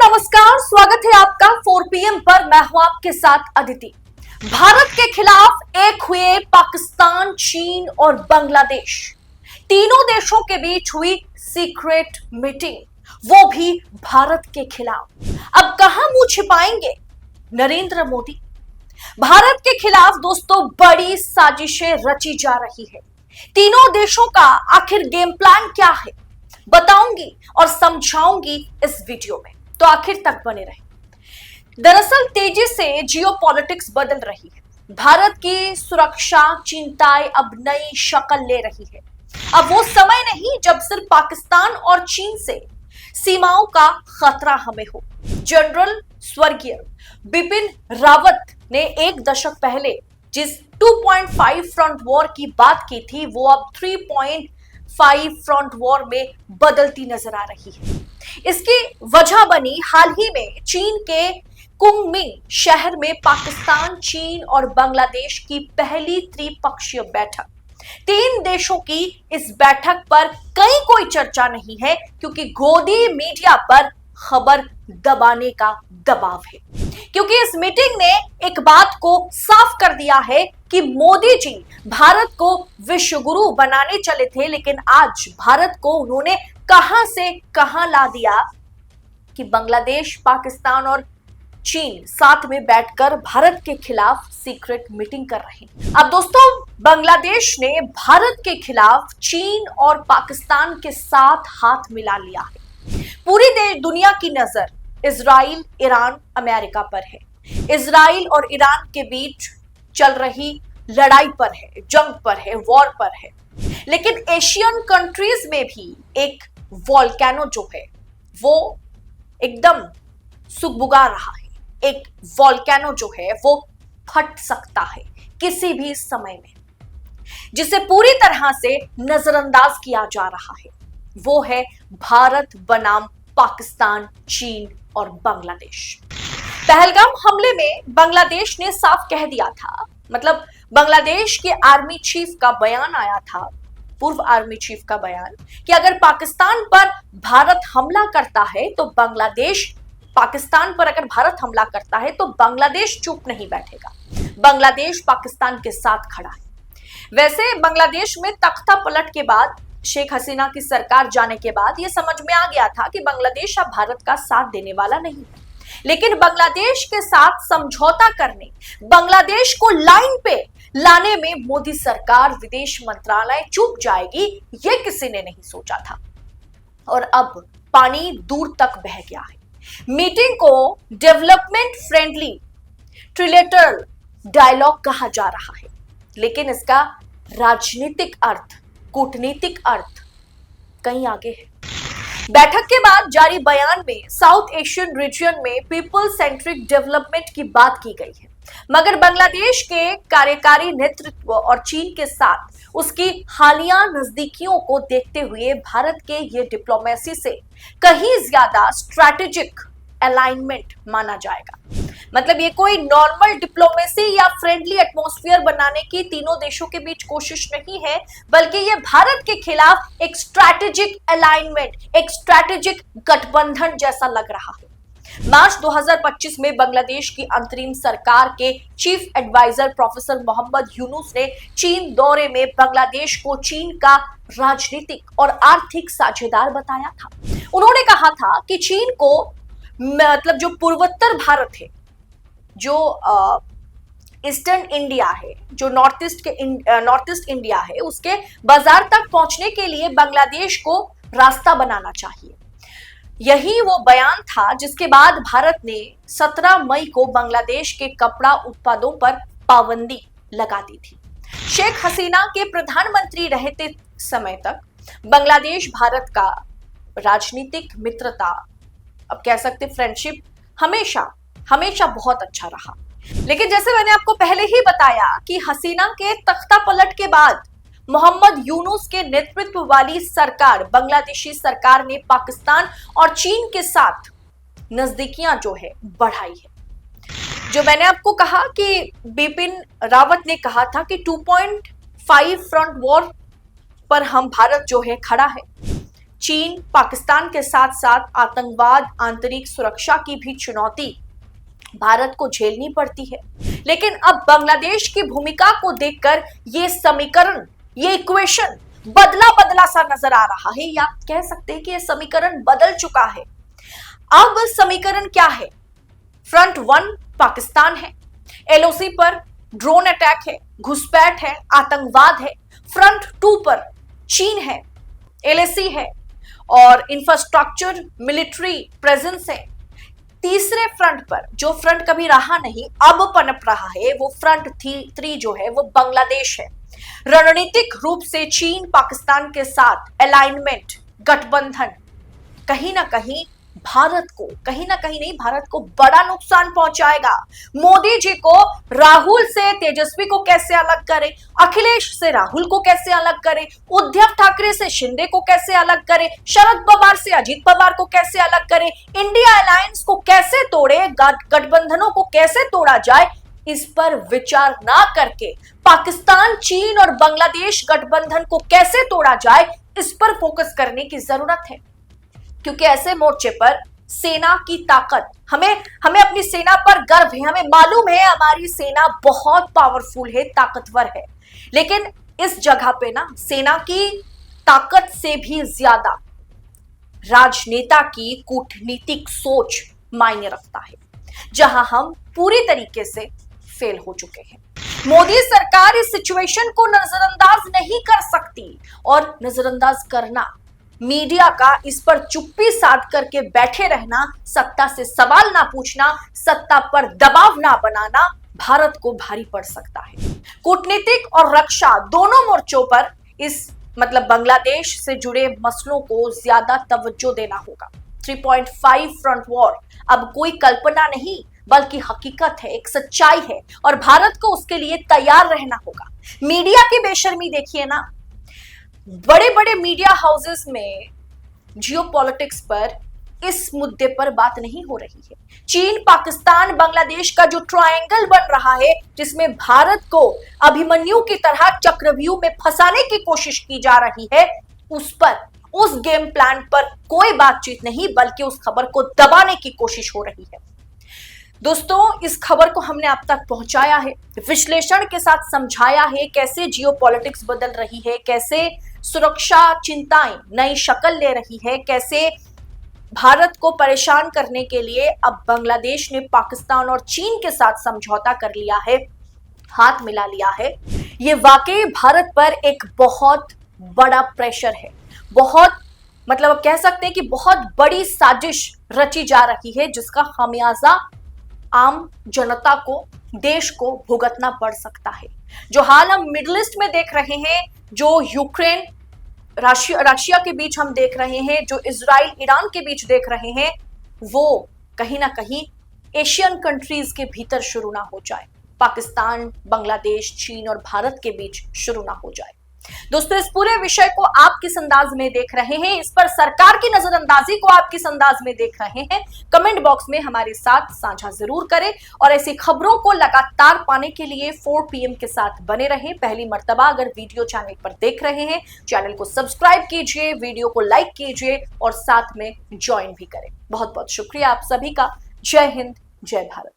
नमस्कार, स्वागत है आपका 4 PM पर। मैं हूं आपके साथ अदिति। भारत के खिलाफ एक हुए पाकिस्तान, चीन और बांग्लादेश, तीनों देशों के बीच हुई सीक्रेट मीटिंग, वो भी भारत के खिलाफ। अब कहां मुंह छिपाएंगे नरेंद्र मोदी? भारत के खिलाफ दोस्तों बड़ी साजिशें रची जा रही है। तीनों देशों का आखिर गेम प्लान क्या है, बताऊंगी और समझाऊंगी इस वीडियो में, तो आखिर तक बने रहें। दरअसल तेजी से जियोपॉलिटिक्स बदल रही है। भारत की सुरक्षा चिंताएं अब नई शक्ल ले रही है। अब वो समय नहीं जब सिर्फ पाकिस्तान और चीन से सीमाओं का खतरा हमें हो। जनरल स्वर्गीय बिपिन रावत ने एक दशक पहले जिस 2.5 फ्रंट वॉर की बात की थी, वो अब 3.5 फ्रंट वॉर में बदलती नजर आ रही है। इसकी वजह बनी हाल ही में चीन के कुंगमिंग शहर में पाकिस्तान, चीन और बांग्लादेश की पहली त्रिपक्षीय बैठक। तीन देशों की इस बैठक पर कहीं कोई चर्चा नहीं है, क्योंकि गोदी मीडिया पर खबर दबाने का दबाव है। क्योंकि इस मीटिंग ने एक बात को साफ कर दिया है कि मोदी जी भारत को विश्व गुरु बनाने चले थे, लेकिन आज भारत को उन्होंने कहां से कहां ला दिया कि बांग्लादेश, पाकिस्तान और चीन साथ में बैठकर भारत के खिलाफ सीक्रेट मीटिंग कर रहे हैं। अब दोस्तों, बांग्लादेश ने भारत के खिलाफ चीन और पाकिस्तान के साथ हाथ मिला लिया है। पूरी दुनिया की नजर इजराइल, ईरान, अमेरिका पर है। इजराइल और ईरान के बीच चल रही लड़ाई पर है, जंग पर है, वॉर पर है। लेकिन एशियन कंट्रीज में भी एक वॉल्केनो जो है वो एकदम सुगबुगा रहा है। एक वॉल्केनो जो है वो फट सकता है किसी भी समय में, जिसे पूरी तरह से नजरअंदाज किया जा रहा है। वो है भारत बनाम पाकिस्तान, चीन और बांग्लादेश। पहलगाम हमले में बांग्लादेश ने साफ कह दिया था, मतलब बांग्लादेश के आर्मी चीफ का बयान आया था, पूर्व आर्मी चीफ का बयान, कि अगर पाकिस्तान पर भारत हमला करता है तो पाकिस्तान पर अगर भारत हमला करता है तो बांग्लादेश चुप नहीं बैठेगा। बांग्लादेश पाकिस्तान के साथ खड़ा है। वैसे बांग्लादेश में तख्ता पलट के बाद, शेख हसीना की सरकार जाने के बाद यह समझ में आ गया था कि बांग्लादेश अब भारत का साथ देने वाला नहीं है। लेकिन बांग्लादेश के साथ समझौता करने, बांग्लादेश को लाइन पे लाने में मोदी सरकार, विदेश मंत्रालय चूक जाएगी, यह किसी ने नहीं सोचा था। और अब पानी दूर तक बह गया है। मीटिंग को डेवलपमेंट फ्रेंडली ट्रिलेटरल डायलॉग कहा जा रहा है, लेकिन इसका राजनीतिक अर्थ, कूटनीतिक अर्थ कहीं आगे है। बैठक के बाद जारी बयान में साउथ एशियन रीजन में पीपल सेंट्रिक डेवलपमेंट की बात की गई है, मगर बांग्लादेश के कार्यकारी नेतृत्व और चीन के साथ उसकी हालिया नजदीकियों को देखते हुए भारत के ये डिप्लोमेसी से कहीं ज्यादा स्ट्रैटेजिक अलाइनमेंट माना जाएगा। मतलब ये कोई नॉर्मल डिप्लोमेसी या फ्रेंडली एटमॉस्फेयर बनाने की तीनों देशों के बीच कोशिश नहीं है, बल्कि ये भारत के खिलाफ एक स्ट्रैटेजिक अलाइनमेंट, एक स्ट्रैटेजिक गठबंधन जैसा लग रहा है। मार्च 2025 में बांग्लादेश की अंतरिम सरकार के chief adviser professor Muhammad Yunus ने चीन दौरे में बांग्लादेश को चीन का राजनीतिक और आर्थिक साझेदार बताया था। उन्होंने कहा था कि चीन को, मतलब जो पूर्वोत्तर भारत है, जो ईस्टर्न इंडिया है, जो नॉर्थ ईस्ट इंडिया है, उसके बाजार तक पहुंचने के लिए बांग्लादेश को रास्ता बनाना चाहिए। यही वो बयान था जिसके बाद भारत ने 17 मई को बांग्लादेश के कपड़ा उत्पादों पर पाबंदी लगा दी थी। शेख हसीना के प्रधानमंत्री रहते समय तक बांग्लादेश भारत का राजनीतिक मित्रता, अब कह सकते फ्रेंडशिप, हमेशा बहुत अच्छा रहा। लेकिन जैसे मैंने आपको पहले ही बताया कि हसीना के तख्ता पलट के बाद मोहम्मद यूनुस के नेतृत्व वाली सरकार, बांग्लादेशी सरकार ने पाकिस्तान और चीन के साथ नजदीकियां जो है बढ़ाई है। जो मैंने आपको कहा कि बिपिन रावत ने कहा था कि 2.5 फ्रंट वॉर पर हम भारत जो है खड़ा है, चीन पाकिस्तान के साथ साथ आतंकवाद, आंतरिक सुरक्षा की भी चुनौती भारत को झेलनी पड़ती है। लेकिन अब बांग्लादेश की भूमिका को देखकर ये समीकरण, ये इक्वेशन बदला बदला सा नजर आ रहा है, या कह सकते हैं कि ये समीकरण बदल चुका है। अब समीकरण क्या है? फ्रंट 1 पाकिस्तान है, एलओसी पर ड्रोन अटैक है, घुसपैठ है, आतंकवाद है। फ्रंट 2 पर चीन है, एलएसी है और इंफ्रास्ट्रक्चर, मिलिट्री प्रेजेंस है। तीसरे फ्रंट पर, जो फ्रंट कभी रहा नहीं अब पनप रहा है, वो फ्रंट 3 जो है वो बांग्लादेश है। रणनीतिक रूप से चीन पाकिस्तान के साथ अलाइनमेंट, गठबंधन कहीं ना कहीं भारत को बड़ा नुकसान पहुंचाएगा। मोदी जी को राहुल से तेजस्वी को कैसे अलग करें, अखिलेश से राहुल को कैसे अलग करें, उद्धव ठाकरे से शिंदे को कैसे अलग करें, शरद पवार से अजीत पवार को कैसे अलग करें, इंडिया अलायंस को कैसे तोड़े, गठबंधनों को कैसे तोड़ा जाए, इस पर विचार ना करके पाकिस्तान, चीन और बांग्लादेश गठबंधन को कैसे तोड़ा जाए, इस पर फोकस करने की जरूरत है। क्योंकि ऐसे मोर्चे पर सेना की ताकत, हमें अपनी सेना पर गर्व है, हमें मालूम है हमारी सेना बहुत पावरफुल है, ताकतवर है। लेकिन इस जगह पे ना सेना की ताकत से भी ज्यादा राजनेता की कूटनीतिक सोच मायने रखता है, जहां हम पूरी तरीके से फेल हो चुके हैं। मोदी सरकार इस सिचुएशन को नजरअंदाज नहीं कर सकती, और नजरअंदाज करना, मीडिया का इस पर चुप्पी साध करके बैठे रहना, सत्ता से सवाल ना पूछना, सत्ता पर दबाव ना बनाना भारत को भारी पड़ सकता है। कूटनीतिक और रक्षा दोनों मोर्चों पर बांग्लादेश से जुड़े मसलों को ज्यादा तवज्जो देना होगा। 3.5 फ्रंट वॉर अब कोई कल्पना नहीं बल्कि हकीकत है, एक सच्चाई है, और भारत को उसके लिए तैयार रहना होगा। मीडिया की बेशर्मी देखिए ना, बड़े बड़े मीडिया हाउसेस में जियोपॉलिटिक्स पर, इस मुद्दे पर बात नहीं हो रही है। चीन, पाकिस्तान, बांग्लादेश का जो ट्रायंगल बन रहा है, जिसमें भारत को अभिमन्यु की तरह चक्रव्यूह में फंसाने की कोशिश की जा रही है, उस गेम प्लान पर कोई बातचीत नहीं बल्कि उस खबर को दबाने की कोशिश हो रही है। दोस्तों, इस खबर को हमने आप तक पहुंचाया है, विश्लेषण के साथ समझाया है कैसे जियोपॉलिटिक्स बदल रही है, कैसे सुरक्षा चिंताएं नई शक्ल ले रही है, कैसे भारत को परेशान करने के लिए अब बांग्लादेश ने पाकिस्तान और चीन के साथ समझौता कर लिया है, हाथ मिला लिया है। ये वाकई भारत पर एक बहुत बड़ा प्रेशर है, बहुत कह सकते हैं कि बहुत बड़ी साजिश रची जा रही है, जिसका खामियाजा आम जनता को, देश को भुगतना पड़ सकता है। जो हाल हम मिडिल ईस्ट में देख रहे हैं, जो यूक्रेन रशिया के बीच हम देख रहे हैं, जो इजराइल ईरान के बीच देख रहे हैं, वो कहीं ना कहीं एशियन कंट्रीज के भीतर शुरू ना हो जाए, पाकिस्तान, बांग्लादेश, चीन और भारत के बीच शुरू ना हो जाए। दोस्तों, इस पूरे विषय को आप किस अंदाज में देख रहे हैं, इस पर सरकार की नजरअंदाजी को आप किस अंदाज में देख रहे हैं, कमेंट बॉक्स में हमारे साथ साझा जरूर करें। और ऐसी खबरों को लगातार पाने के लिए 4 PM के साथ बने रहें। पहली मर्तबा अगर वीडियो चैनल पर देख रहे हैं, चैनल को सब्सक्राइब कीजिए, वीडियो को लाइक कीजिए और साथ में ज्वाइन भी करें। बहुत बहुत शुक्रिया आप सभी का। जय हिंद, जय भारत।